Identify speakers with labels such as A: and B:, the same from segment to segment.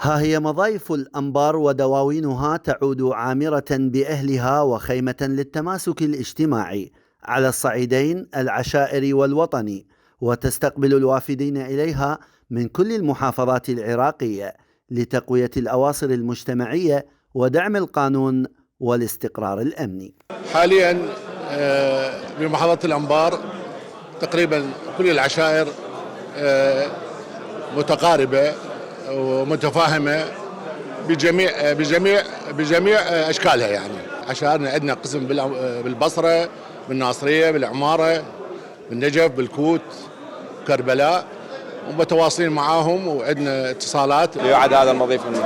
A: ها هي مضايف الأنبار ودواوينها تعود عامرة بأهلها وخيمة للتماسك الاجتماعي على الصعيدين العشائري والوطني، وتستقبل الوافدين إليها من كل المحافظات العراقية لتقوية الأواصر المجتمعية ودعم القانون والاستقرار الأمني.
B: حاليا بمحافظة الأنبار تقريبا كل العشائر متقاربة ومتفاهمة بجميع أشكالها. يعني عشائرنا عندنا قسم بالبصرة، بالناصرية، بالعمارة، بالنجف، بالكوت، كربلاء، ومتواصلين معاهم وعندنا اتصالات.
C: يعد هذا المضيف من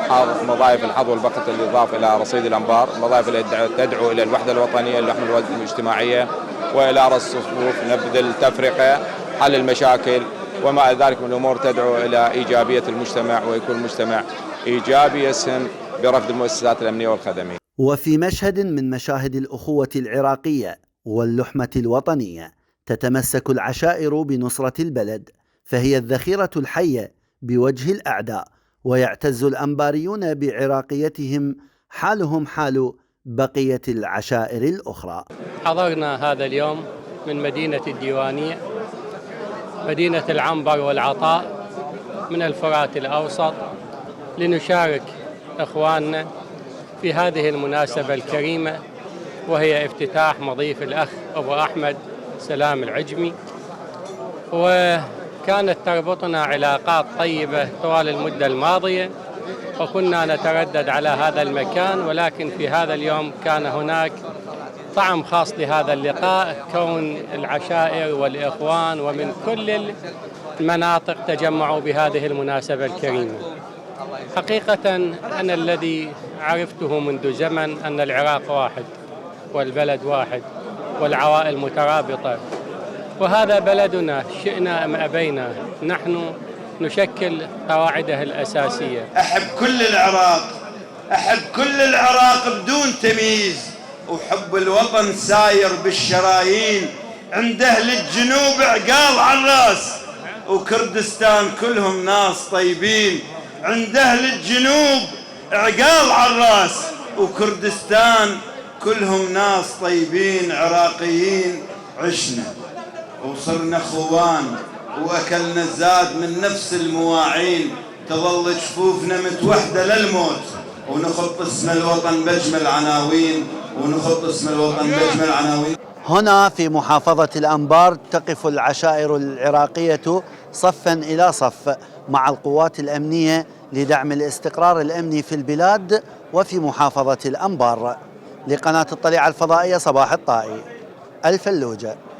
C: مضايف الحظ والبقة اللي يضاف إلى رصيد الأنبار، المضايف اللي تدعو إلى الوحدة الوطنية، اللحم الوطني الاجتماعية، وإلى رص الصفوف، نبذ التفرقة، حل المشاكل وما ذلك من الأمور تدعو إلى إيجابية المجتمع، ويكون المجتمع إيجابي يسهم برفض المؤسسات الأمنية والخدمية.
A: وفي مشهد من مشاهد الأخوة العراقية واللحمة الوطنية تتمسك العشائر بنصرة البلد، فهي الذخيرة الحية بوجه الأعداء، ويعتز الأنباريون بعراقيتهم حالهم حال بقية العشائر الأخرى.
D: حضرنا هذا اليوم من مدينة الديوانية، مدينة العنبر والعطاء من الفرات الأوسط، لنشارك إخواننا في هذه المناسبة الكريمة، وهي افتتاح مضيف الأخ أبو أحمد سلام العجمي. وكانت تربطنا علاقات طيبة طوال المدة الماضية، وكنا نتردد على هذا المكان، ولكن في هذا اليوم كان هناك طعم خاص لهذا اللقاء، كون العشائر والإخوان ومن كل المناطق تجمعوا بهذه المناسبة الكريمة. حقيقة أنا الذي عرفته منذ زمن أن العراق واحد والبلد واحد والعوائل مترابطة، وهذا بلدنا شئنا أم أبينا، نحن نشكل قواعده الأساسية.
E: أحب كل العراق، أحب كل العراق بدون تمييز، وحب الوطن ساير بالشرايين، عند أهل الجنوب عقال على الراس، وكردستان كلهم ناس طيبين، عند أهل الجنوب عقال على الراس، وكردستان كلهم ناس طيبين عراقيين. عشنا وصرنا خوان وأكلنا الزاد من نفس المواعين، تظل جفوفنا متوحدة للموت، ونخط اسم الوطن بأجمل عناوين، ونخط اسم الوطن بأجمل عناوين.
A: هنا في محافظة الأنبار تقف العشائر العراقية صفا إلى صف مع القوات الأمنية لدعم الاستقرار الأمني في البلاد وفي محافظة الأنبار. لقناة الطليعة الفضائية، صباح الطائي، الفلوجة.